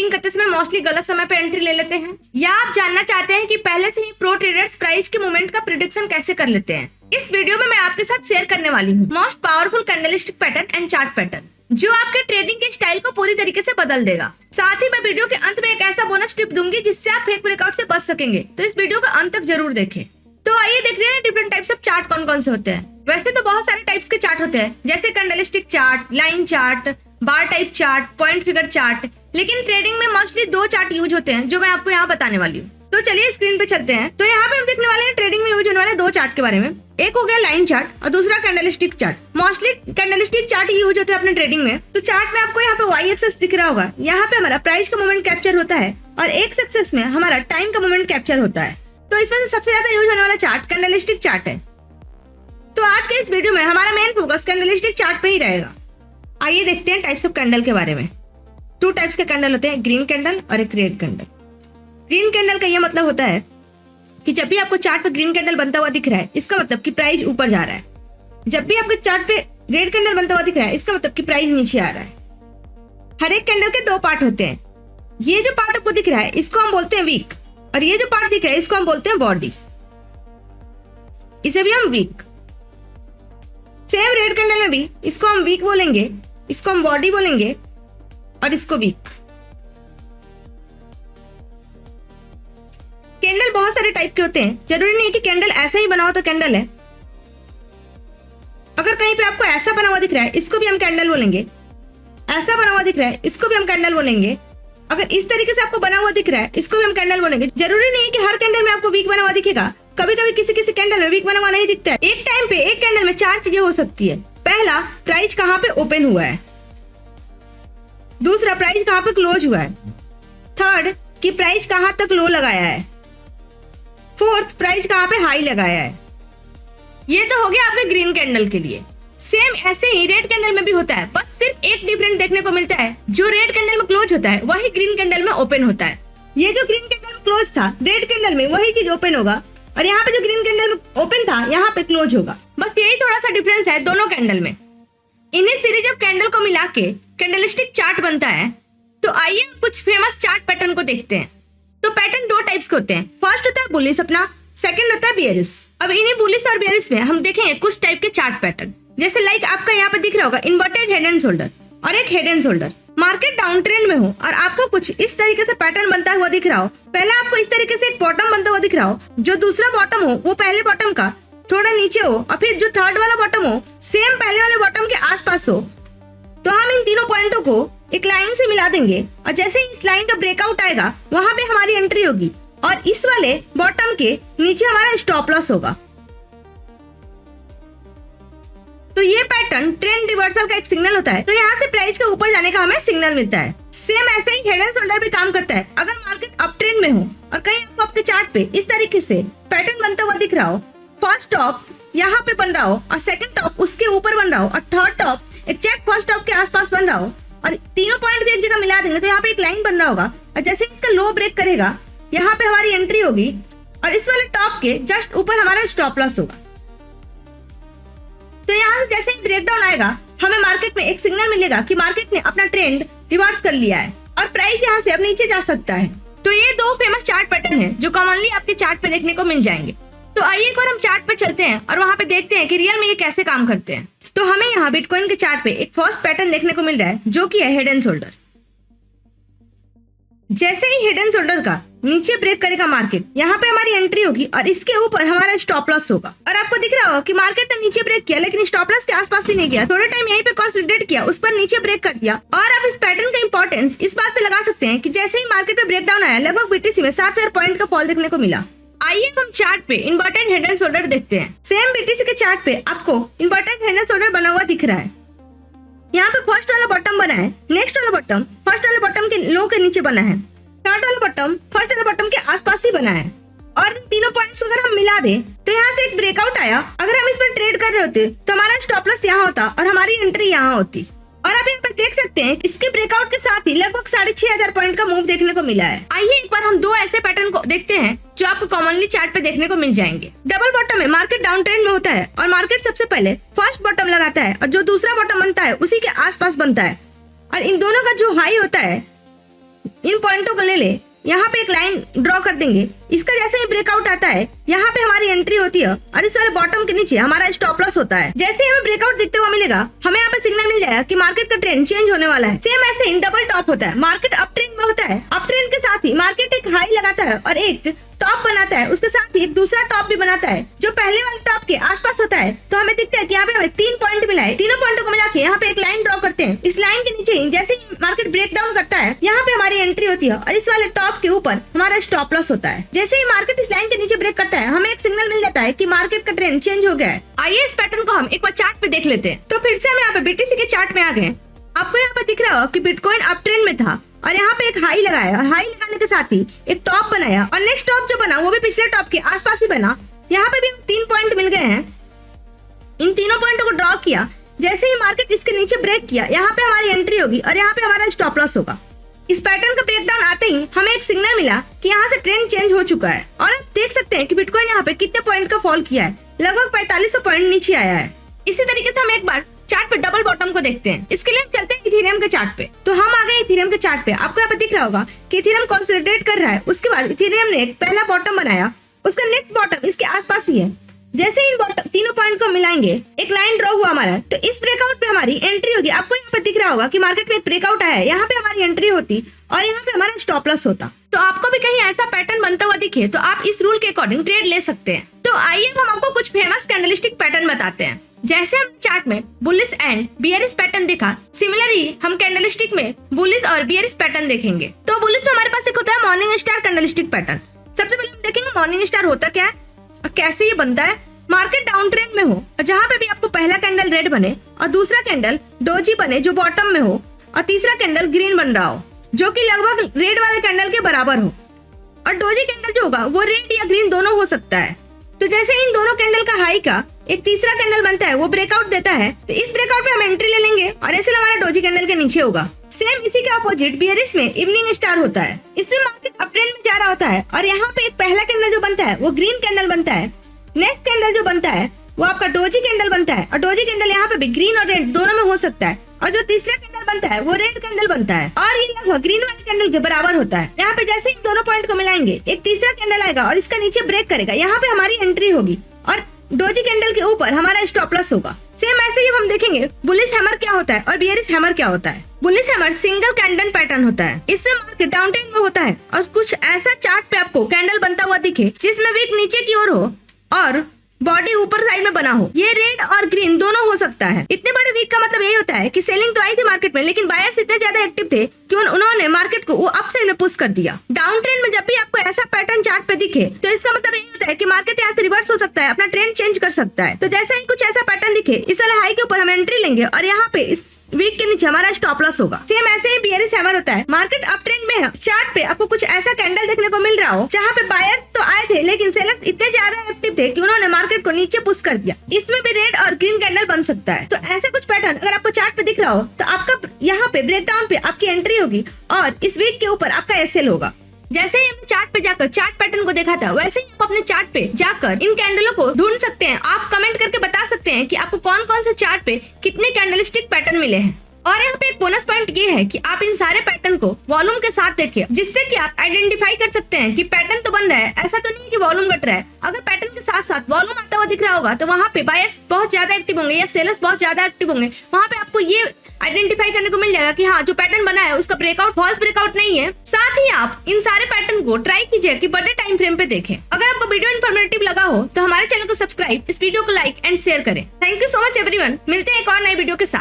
Trading करते समय mostly गलत समय पे एंट्री ले लेते हैं, या आप जानना चाहते हैं कि पहले से ही प्रो ट्रेडर्स प्राइस के मूवमेंट का प्रिडिक्शन कैसे कर लेते हैं, इस वीडियो में मैं आपके साथ शेयर करने वाली हूँ most powerful candlestick pattern and chart pattern, जो आपके ट्रेडिंग के स्टाइल को पूरी तरीके से बदल देगा। साथ ही मैं वीडियो के अंत में एक ऐसा बोनस टिप दूंगी जिससे आप फेक ब्रेकआउट से बच सकेंगे, तो इस वीडियो को अंत तक जरूर देखें। तो आइए देखते हैं डिफरेंट टाइप्स ऑफ चार्ट कौन कौन से होते हैं। वैसे तो बहुत सारे टाइप्स के चार्ट होते हैं, जैसे candlestick chart, line chart, bar type chart, point figure chart, लेकिन ट्रेडिंग में मोस्टली 2 चार्ट यूज होते हैं जो मैं आपको यहाँ बताने वाली हूँ। तो चलिए स्क्रीन पे चलते हैं। तो यहाँ पे हम देखने वाले हैं ट्रेडिंग में यूज होने वाले 2 चार्ट के बारे में। एक हो गया लाइन चार्ट और दूसरा candlestick chart. Mostly candlestick chart use होते हैं अपने ट्रेडिंग में। तो चार्ट में आपको यहाँ पे वाई एक्सेस दिख रहा होगा, यहाँ पे हमारा प्राइस का मूवमेंट कैप्चर होता है और एक्स एक्सेस में हमारा टाइम का मूवमेंट कैप्चर होता है। तो इसमें से सबसे ज्यादा यूज होने वाला चार्ट कैंडलस्टिक चार्ट है। तो आज के इस वीडियो में हमारा मेन फोकस कैंडलस्टिक चार्ट पे ही रहेगा। आइए देखते हैं टाइप्स ऑफ कैंडल के बारे में। 2 टाइप्स के कैंडल होते हैं, ग्रीन कैंडल और एक रेड कैंडल। ग्रीन कैंडल का यह मतलब होता है कि जब भी आपको चार्ट पे ग्रीन कैंडल बनता हुआ दिख रहा है, इसका मतलब कि प्राइस ऊपर जा रहा है। जब भी आपके चार्ट पे रेड कैंडल बनता हुआ दिख रहा है, इसका मतलब कि प्राइस नीचे आ रहा है। हर एक कैंडल के 2 पार्ट होते हैं। ये जो पार्ट आपको दिख रहा है इसको हम बोलते हैं वीक, और ये जो पार्ट दिख रहा है इसको हम बोलते हैं बॉडी, इसे भी हम वीक। सेम रेड कैंडल में भी इसको हम वीक बोलेंगे, इसको हम बॉडी बोलेंगे और इसको वीक। कैंडल बहुत सारे टाइप के होते हैं, जरूरी नहीं कि कैंडल ऐसा ही बना हो तो कैंडल है। अगर कहीं पे आपको ऐसा बना हुआ दिख रहा है, इसको भी हम कैंडल बोलेंगे। ऐसा बना हुआ दिख रहा है, इसको भी हम कैंडल बोलेंगे। अगर इस तरीके से आपको बना हुआ दिख रहा है, इसको भी हम कैंडल बोलेंगे। जरूरी नहीं कि हर कैंडल में आपको वीक बना हुआ दिखेगा, कभी कभी किसी किसी कैंडल में वीक बना हुआ नहीं दिखता है। एक टाइम पे एक कैंडल में 4 चीजें हो सकती है। पहला, प्राइस कहाँ पे ओपन हुआ है। दूसरा, प्राइस कहाँ पे क्लोज हुआ है। थर्ड, कि प्राइस कहाँ तक लो लगाया है। फोर्थ, प्राइस कहाँ पे हाई लगाया है। ये तो हो गया आपके ग्रीन कैंडल के लिए। सेम ऐसे ही रेड कैंडल में भी होता है, बस सिर्फ एक डिफरेंट देखने को मिलता है। जो रेड कैंडल में क्लोज होता है वही ग्रीन कैंडल में ओपन होता है। ये जो ग्रीन कैंडल में क्लोज था, रेड कैंडल में वही चीज ओपन होगा, और यहाँ पे जो ग्रीन कैंडल में ओपन था यहाँ पे क्लोज होगा। बस यही थोड़ा सा डिफरेंस है दोनों कैंडल में। इन्हीं सीरीज ऑफ कैंडल को मिला के कैंडलस्टिक चार्ट बनता है। तो आइए कुछ फेमस चार्ट पैटर्न को देखते हैं। तो पैटर्न 2 टाइप्स के होते हैं। फर्स्ट होता है बुलिश अपना, सेकंड होता है बियरिश। अब इन्हीं बुलिश और बियरिश में हम देखेंगे कुछ टाइप के चार्ट पैटर्न, जैसे लाइक आपका यहाँ पे दिख रहा होगा इन्वर्टेड हेड एंड शोल्डर और एक head and shoulder. Market down trend में हो और आपको कुछ इस तरीके से पैटर्न बनता हुआ दिख रहा हो। पहला आपको इस तरीके से एक बॉटम बनता हुआ दिख रहा हो, जो दूसरा बॉटम हो वो पहले बॉटम का थोड़ा नीचे हो, और फिर जो थर्ड वाला बॉटम हो सेम पहले वाले बॉटम के आसपास हो। तो हम इन तीनों पॉइंटों को एक लाइन से मिला देंगे, और जैसे ही इस लाइन का ब्रेकआउट आएगा वहां पे हमारी एंट्री होगी, और इस वाले बॉटम के नीचे हमारा स्टॉप लॉस होगा। तो ये पैटर्न ट्रेंड रिवर्सल का एक सिग्नल होता है। तो यहाँ से प्राइस के ऊपर जाने का हमें सिग्नल मिलता है। सेम ऐसे ही हेड एंड शोल्डर भी काम करता है। अगर मार्केट अप ट्रेंड में हो और कहीं आपको आपके चार्ट पे इस तरीके से पैटर्न बनता हुआ दिख रहा हो, फर्स्ट टॉप यहाँ पे बन रहा हो और सेकंड टॉप उसके ऊपर बन रहा हो और third top exact first top के आसपास बन रहा हो, और तीनों पॉइंट भी एक जगह मिला देंगे, तो यहाँ पे एक लाइन बन रहा होगा, और जैसे इसका लो ब्रेक करेगा यहाँ पे हमारी एंट्री होगी, और इस वाले टॉप के जस्ट ऊपर हमारा स्टॉप लॉस होगा। तो यहाँ से जैसे ही ब्रेकडाउन आएगा हमें मार्केट में एक सिग्नल मिलेगा कि मार्केट ने अपना ट्रेंड रिवर्स कर लिया है और प्राइस यहाँ से अब नीचे जा सकता है। तो ये 2 फेमस चार्ट पैटर्न है जो कॉमनली आपके चार्ट पे देखने को मिल जाएंगे। तो आइए एक बार हम चार्ट पे चलते हैं और वहां पे देखते हैं कि रियल में ये कैसे काम करते हैं। तो हमें यहाँ बिटकॉइन के चार्ट पे एक फर्स्ट पैटर्न देखने को मिल रहा है, जो कि है हेड एंड शोल्डर। जैसे ही हेड एंड शोल्डर का नीचे ब्रेक करेगा मार्केट, यहाँ पे हमारी एंट्री होगी और इसके ऊपर हमारा स्टॉप लॉस होगा। और आपको दिख रहा होगा कि मार्केट ने नीचे ब्रेक किया लेकिन स्टॉप लॉस के आसपास भी नहीं गया, थोड़ा टाइम यहीं पे कंसोलिडेट किया, उस पर नीचे ब्रेक कर दिया। और आप इस पैटर्न का इंपॉर्टेंस इस बात से लगा सकते हैं कि जैसे ही मार्केट में ब्रेकडाउन आया, लगभग बीटीसी में 7,000 पॉइंट का फॉल देखने को मिला। आइए हम चार्ट पे इन्वर्टेड हेड एंड शोल्डर देखते हैं। सेम बीटीसी के चार्ट पे आपको इन्वर्टेड हेड एंड शोल्डर बना हुआ दिख रहा है। यहाँ पे फर्स्ट वाला बॉटम बना है, नेक्स्ट वाला बॉटम फर्स्ट वाले बॉटम के लो के नीचे बना है, थर्ड वाला बॉटम फर्स्ट वाले बॉटम के आसपास ही बना है। और इन तीनों पॉइंट्स अगर हम मिला दें तो यहाँ से एक ब्रेकआउट आया। अगर हम इस पर ट्रेड कर रहे होते तो हमारा स्टॉप लॉस यहाँ होता और हमारी एंट्री यहाँ होती। और आप यहाँ पर देख सकते हैं इसके ब्रेकआउट के साथ ही लगभग 6,500 पॉइंट का मूव देखने को मिला है। आइए एक बार हम 2 ऐसे पैटर्न को देखते हैं जो आपको कॉमनली चार्ट पे देखने को मिल जाएंगे। डबल बॉटम में मार्केट डाउन ट्रेंड में होता है और मार्केट सबसे पहले फर्स्ट बॉटम लगाता है और जो दूसरा बॉटम बनता है उसी के आसपास बनता है। और इन दोनों का जो हाई होता है इन पॉइंटों को ले ले, यहाँ पे एक लाइन ड्रॉ कर देंगे। इसका जैसे ही ब्रेकआउट आता है, यहाँ पे हमारी एंट्री होती है और इस वाले बॉटम के नीचे हमारा स्टॉप लॉस होता है। जैसे ही हमें ब्रेकआउट दिखते हुआ मिलेगा, हमें यहाँ पे सिग्नल मिल जाएगा कि मार्केट का ट्रेंड चेंज होने वाला है। सेम ऐसे ही डबल टॉप होता है। मार्केट अप ट्रेंड में होता है, अप ट्रेंड के साथ ही मार्केट एक हाई लगाता है और एक टॉप बनाता है, उसके साथ ही एक दूसरा टॉप भी बनाता है जो पहले वाले टॉप के आसपास होता है। तो हमें दिखता है कि यहाँ पे हमें 3 पॉइंट मिला है। तीनों पॉइंटों को मिला के यहाँ पे एक लाइन ड्रॉ करते हैं। इस लाइन के नीचे जैसे ही मार्केट ब्रेक डाउन करता है, यहाँ पे हमारी एंट्री होती है और इस वाले टॉप के ऊपर हमारा स्टॉप लॉस होता है। जैसे ही मार्केट इस लाइन के नीचे ब्रेक करता है, हमें एक सिग्नल मिल जाता है कि मार्केट का ट्रेंड चेंज हो गया है। आइए इस पैटर्न को हम एक बार चार्ट पे देख लेते हैं। तो फिर से हम यहाँ पे बीटीसी के चार्ट में आ गए। आपको यहाँ पे दिख रहा होगा कि बिटकॉइन अप ट्रेंड में था और यहाँ पे एक हाई लगाया और हाई लगाने के साथ ही एक टॉप बनाया और नेक्स्ट टॉप जो बना वो भी पिछले टॉप के आसपास ही बना। यहाँ पे भी 3 पॉइंट मिल गए हैं। इन तीनों पॉइंटों को ड्रॉ किया। जैसे ही मार्केट इसके नीचे ब्रेक किया, यहाँ पे हमारी एंट्री होगी और यहाँ पे हमारा स्टॉप लॉस होगा। इस पैटर्न का ब्रेकडाउन आते ही हमें एक सिग्नल मिला कि यहाँ से ट्रेंड चेंज हो चुका है और आप देख सकते हैं कि बिटकॉइन यहाँ पे कितने पॉइंट का फॉल किया है। लगभग 4500 पॉइंट नीचे आया है। इसी तरीके से हम एक बार चार्ट पे डबल बॉटम को देखते हैं। इसके लिए चलते हैं इथेरियम के चार्ट पे। तो हम आ गए इथेरियम के चार्ट पे। आपको यहाँ पे दिख रहा होगा कि इथेरियम कंसोलिडेट कर रहा है। उसके बाद इथेरियम ने एक पहला बॉटम बनाया, उसका नेक्स्ट बॉटम इसके आसपास ही है। जैसे इन बॉटम तीनों पॉइंट को मिलाएंगे, एक लाइन ड्रॉ हुआ हमारा। तो इस ब्रेकआउट पे हमारी एंट्री होगी। आपको यहाँ पे दिख रहा होगा कि मार्केट में एक ब्रेकआउट आया है, यहाँ पे हमारी एंट्री होती और यहाँ पे हमारा स्टॉप लॉस होता। तो आपको भी कहीं ऐसा पैटर्न बनता हुआ दिखे तो आप इस रूल के अकॉर्डिंग ट्रेड ले सकते हैं। तो आइए हम आपको कुछ फेमस कैंडलस्टिक पैटर्न बताते हैं। जैसे हम चार्ट में बुलिश एंड बियरिश पैटर्न देखा, सिमिलरली हम कैंडलस्टिक में बुलिश और बियरिश पैटर्न देखेंगे। तो बुलिश में हमारे पास एक होता है मॉर्निंग स्टार कैंडलस्टिक पैटर्न। सबसे पहले हम देखेंगे मॉर्निंग स्टार होता क्या है और कैसे ये बनता है। मार्केट डाउन ट्रेंड में हो और जहाँ पे भी आपको पहला कैंडल रेड बने और दूसरा कैंडल डोजी बने जो बॉटम में हो और तीसरा कैंडल ग्रीन बन रहा हो जो कि लगभग रेड वाले कैंडल के बराबर हो, और डोजी कैंडल जो होगा वो रेड या ग्रीन दोनों हो सकता है। तो जैसे इन दोनों कैंडल का हाई का एक तीसरा कैंडल बनता है, वो ब्रेकआउट देता है, तो इस ब्रेकआउट पे हम एंट्री ले लेंगे और ऐसे हमारा डोजी कैंडल के नीचे होगा। सेम इसी के अपोजिट बियरिश में इवनिंग स्टार होता है। इसमें मार्केट अप ट्रेंड में जा रहा होता है और यहाँ पे एक पहला कैंडल जो बनता है वो ग्रीन कैंडल बनता है। नेक्स्ट कैंडल जो बनता है वो आपका डोजी कैंडल बनता है और डोजी कैंडल यहाँ पे भी ग्रीन और रेड दोनों में हो सकता है, और जो तीसरा कैंडल बनता है वो रेड कैंडल बनता है और ये लगभग ग्रीन वाले कैंडल के बराबर होता है। यहाँ पे जैसे इन दोनों पॉइंट को मिलाएंगे, एक तीसरा कैंडल आएगा और इसका नीचे ब्रेक करेगा। यहाँ पे हमारी एंट्री होगी और डोजी कैंडल के ऊपर हमारा स्टॉप लॉस होगा। सेम ऐसे ही हम देखेंगे बुलिश हैमर क्या होता है और बियरिश हैमर क्या होता है। Bullish hammer single candle pattern होता है। इसमें मार्केट डाउन ट्रेंड में होता है और कुछ ऐसा चार्ट पे आपको कैंडल बनता हुआ दिखे जिसमें विक नीचे की ओर हो और बॉडी ऊपर साइड में बना हो। ये रेड और ग्रीन दोनों हो सकता है। इतने बड़े वीक का मतलब यही होता है कि सेलिंग तो आई थी मार्केट में, लेकिन बायर्स इतने ज्यादा एक्टिव थे कि उन्होंने मार्केट को वो अप साइड में पुश कर दिया। डाउन ट्रेंड में जब भी आपको ऐसा पैटर्न चार्ट पे दिखे तो इसका मतलब यही होता है कि मार्केट यहाँ से रिवर्स हो सकता है, अपना ट्रेंड चेंज कर सकता है। तो जैसे ही कुछ ऐसा पैटर्न दिखे, इस वाले हाई के ऊपर हम एंट्री लेंगे और यहाँ पे इस वीक के नीचे हमारा स्टॉप लॉस होगा। सेम ऐसे ही बियरिश हैमर होता है। मार्केट अप ट्रेंड में है, चार्ट पे आपको कुछ ऐसा कैंडल देखने को मिल रहा हो जहाँ पे बायर्स तो आए थे लेकिन सेलर्स इतने ज्यादा एक्टिव थे कि उन्होंने मार्केट को नीचे पुश कर दिया। इसमें भी रेड और ग्रीन कैंडल बन सकता है। तो ऐसा कुछ पैटर्न अगर आपको चार्ट पे दिख रहा हो तो आपका यहाँ पे ब्रेकडाउन पे आपकी एंट्री होगी और इस वीक के ऊपर आपका एसएल होगा। जैसे ही हमने चार्ट पे जाकर चार्ट पैटर्न को देखा था, वैसे ही आप अपने चार्ट पे जाकर इन कैंडलों को ढूंढ सकते हैं। आप कमेंट करके बता सकते हैं कि आपको कौन कौन से चार्ट पे कितने कैंडलस्टिक पैटर्न मिले हैं। और यहाँ पे एक बोनस पॉइंट ये है कि आप इन सारे पैटर्न को वॉल्यूम के साथ देखिए, जिससे कि आप आइडेंटिफाई कर सकते हैं कि पैटर्न तो बन रहा है, ऐसा तो नहीं है कि वॉल्यूम घट रहा है। अगर पैटर्न के साथ साथ वॉल्यूम आता हुआ दिख रहा होगा तो वहाँ पे बायर्स बहुत ज्यादा एक्टिव होंगे या सेलर्स बहुत ज्यादा एक्टिव होंगे। वहाँ पे आपको ये आइडेंटिफाई करने को मिल जाएगा कि हाँ, जो पैटर्न बना है उसका ब्रेकआउट फॉल्स ब्रेकआउट नहीं है। साथ ही आप इन सारे पैटर्न को ट्राई कीजिए कि बड़े टाइम फ्रेम पे देखें। अगर आपको वीडियो इन्फॉर्मेटिव लगा हो तो हमारे चैनल को सब्सक्राइब, इस वीडियो को लाइक एंड शेयर करें। Thank you so much everyone. मिलते हैं एक और नए वीडियो के साथ।